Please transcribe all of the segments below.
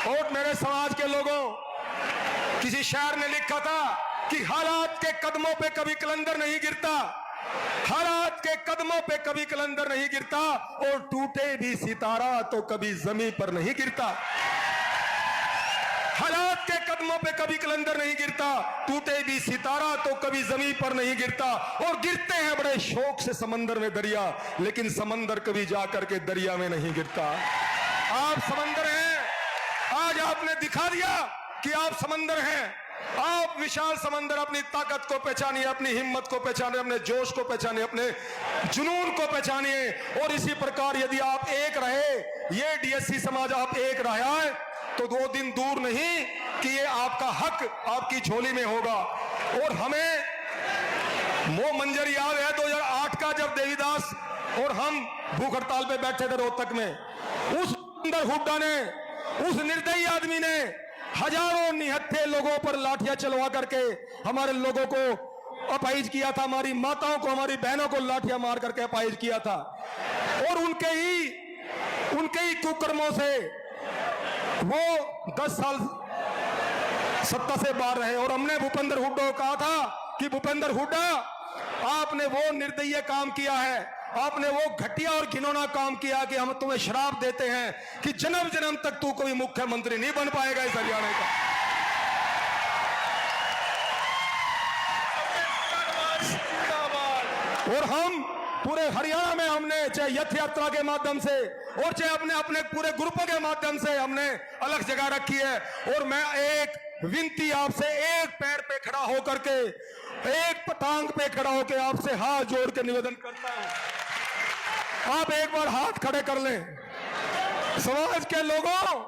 और मेरे समाज के लोगों, किसी शायर ने लिखा था कि हालात के कदमों पे कभी कलंदर नहीं गिरता, हालात के कदमों पे कभी कलंदर नहीं गिरता, और टूटे भी सितारा तो कभी जमीन पर नहीं गिरता। हालात के कदमों पे कभी कलंदर नहीं गिरता, टूटे भी सितारा तो कभी जमीन पर नहीं गिरता। और गिरते हैं बड़े शौक से समंदर में दरिया, लेकिन समंदर कभी जाकर के दरिया में नहीं गिरता। आप समंदर हैं, आज आपने दिखा दिया कि आप समंदर हैं। आप विशाल समंदर, अपनी ताकत को पहचानिए, अपनी हिम्मत को पहचानिए, अपने जोश को पहचानिए, अपने जुनून को पहचानिए। और इसी प्रकार यदि आप एक रहे, ये डीएससी समाज आप एक रहा है, तो 2 दिन दूर नहीं कि ये आपका हक आपकी झोली में होगा। और हमें वो मंजर याद है 2008 का, जब देवीदास और हम भूख हड़ताल पे बैठे थे रोहतक में। उस अंदर हुड्डा ने, उस निर्दयी आदमी ने हजारों निहत्थे लोगों पर लाठियां चलवा करके हमारे लोगों को अपाहिज किया था, हमारी माताओं को, हमारी बहनों को लाठियां मार करके अपाहिज किया था। और उनके ही कुकर्मों से वो 10 साल सत्ता से बाहर रहे। और हमने भूपेंद्र हुड्डा को कहा था कि भूपेंद्र हुड्डा, आपने वो निर्दयी काम किया है, आपने वो घटिया और घिनौना काम किया कि हम तुम्हें श्राप देते हैं कि जन्म जन्म तक तू कोई मुख्यमंत्री नहीं बन पाएगा इस हरियाणा का। और हम पूरे हरियाणा में हमने चाहे यथ यात्रा के माध्यम से और चाहे अपने पूरे ग्रुपों के माध्यम से हमने अलग जगह रखी है। और मैं एक विनती आपसे, एक पैर पे खड़ा होकर के, एक टांग पे खड़ा होकर आपसे हाथ जोड़ के निवेदन करता हूं, आप एक बार हाथ खड़े कर लें। समाज के लोगों,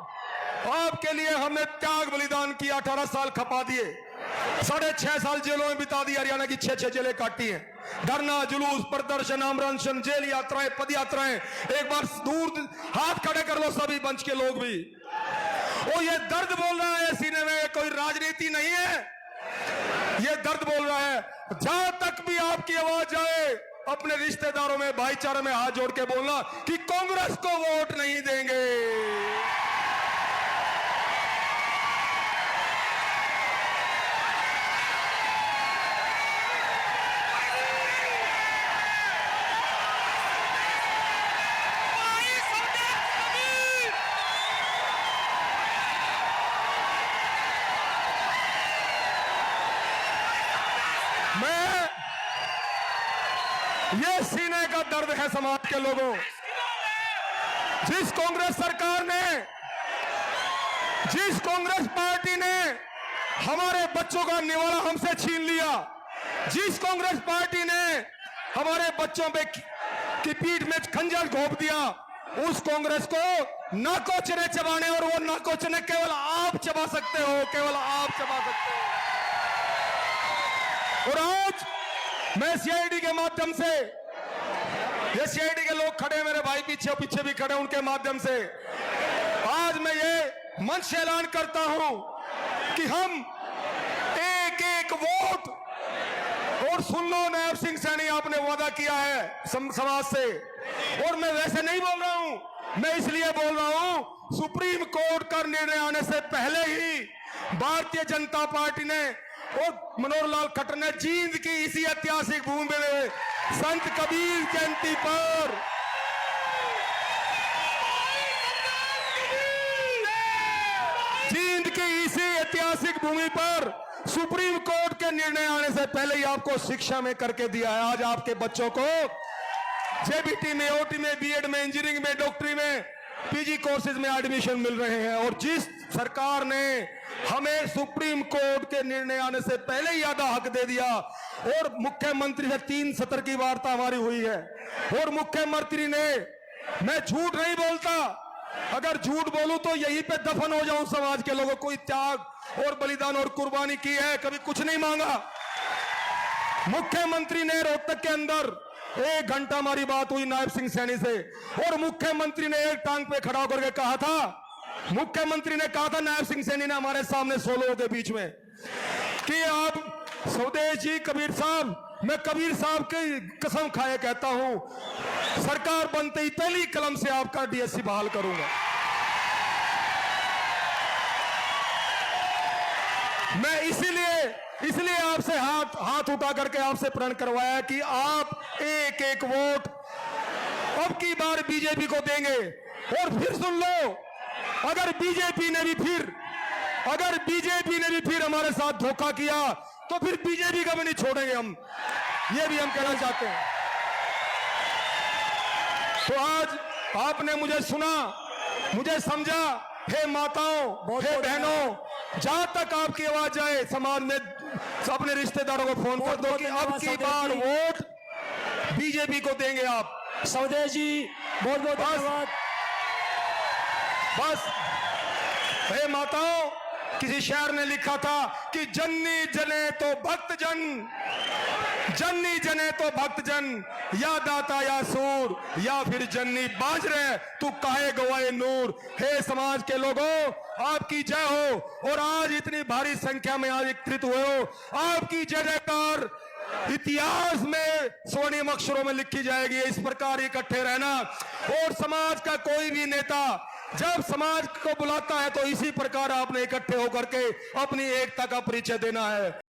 आपके लिए हमने त्याग बलिदान किया, 18 साल खपा दिए, 6.5 साल जेलों में बिता दी, हरियाणा की 6 जेलें काटी हैं। धरना, जुलूस, प्रदर्शन, आमरण, जेल यात्राएं, पद यात्राएं, एक बार दूर हाथ खड़े कर लो सभी मंच के लोग भी। ओ ये दर्द बोल रहा है सीने में, कोई राजनीति नहीं है, ये दर्द बोल रहा है। जहां तक भी आपकी आवाज जाए, अपने रिश्तेदारों में, भाईचारे में हाथ जोड़ के बोलना कि कांग्रेस को वोट नहीं देंगे। ये सीने का दर्द है समाज के लोगों। जिस कांग्रेस सरकार ने, जिस कांग्रेस पार्टी ने हमारे बच्चों का निवाला हमसे छीन लिया, जिस कांग्रेस पार्टी ने हमारे बच्चों पे की पीठ में खंजर घोंप दिया, उस कांग्रेस को नाकोचने चबाने, और वो नाकोचने केवल आप चबा सकते हो, केवल आप चबा सकते हो। और आज मैं सीआईडी के माध्यम से, ये सीआईडी के लोग खड़े, मेरे भाई पीछे भी खड़े, उनके माध्यम से आज मैं ये मंच से ऐलान करता हूं कि हम एक वोट, और सुन लो नायब सिंह सैनी, आपने वादा किया है समाज से, और मैं वैसे नहीं बोल रहा हूं, मैं इसलिए बोल रहा हूं, सुप्रीम कोर्ट का निर्णय आने से पहले ही भारतीय जनता पार्टी ने और मनोहर लाल खट्टर ने जींद की इसी ऐतिहासिक भूमि में संत कबीर जयंती पर जींद की इसी ऐतिहासिक भूमि पर सुप्रीम कोर्ट के निर्णय आने से पहले ही आपको शिक्षा में करके दिया है। आज आपके बच्चों को जेबीटी में, ओटी में, बीएड में, इंजीनियरिंग में, डॉक्टरी में, पीजी कोर्सेज में एडमिशन मिल रहे हैं। और जिस सरकार ने हमें सुप्रीम कोर्ट के निर्णय आने से पहले ही आधा हक दे दिया, और मुख्यमंत्री से 3 सत्र की वार्ता हमारी हुई है, और मुख्यमंत्री ने, मैं झूठ नहीं बोलता, अगर झूठ बोलूं तो यहीं पे दफन हो जाऊं, समाज के लोगों, कोई त्याग और बलिदान और कुर्बानी की है, कभी कुछ नहीं मांगा। मुख्यमंत्री ने रोहतक के अंदर 1 घंटा हमारी बात हुई नायब सिंह सैनी से, और मुख्यमंत्री ने एक टांग पे खड़ा होकर के कहा था, मुख्यमंत्री ने कहा था नायब सिंह सैनी ने हमारे सामने 100 लोगों के बीच में, कि आप स्वदेश जी कबीर साहब, मैं कबीर साहब की कसम खाए कहता हूं, सरकार बनते ही पहली कलम से आपका डीएससी बहाल करूंगा। मैं इसलिए आपसे हाथ उठा करके आपसे प्रण करवाया कि आप एक एक वोट अब की बार बीजेपी को देंगे। और फिर सुन लो, अगर बीजेपी ने भी फिर हमारे साथ धोखा किया तो फिर बीजेपी का भी नहीं छोड़ेंगे हम, ये भी हम कहना चाहते हैं। तो आज आपने मुझे सुना, मुझे समझा। हे माताओं, हे बहनों, जहां तक आपकी आवाज जाए समाज में अपने रिश्तेदारों को फोन कर दो कि अब की बार वोट बीजेपी को देंगे आप। स्वदेश जी बहुत बहुत धन्यवाद। बस हे माताओं, किसी शायर ने लिखा था कि जन्नी जने तो भक्त जन, जन्नी जने तो भक्त जन, या दाता या सूर, या फिर जन्नी बाज रहे तू काहे गवाए नूर। हे समाज के लोगों, आपकी जय हो। और आज इतनी भारी संख्या में आज एकत्रित हुए हो, आपकी जय जयकार इतिहास में स्वर्णिम अक्षरों में लिखी जाएगी। इस प्रकार इकट्ठे रहना। और समाज का कोई भी नेता जब समाज को बुलाता है तो इसी प्रकार आपने इकट्ठे होकर के अपनी एकता का परिचय देना है।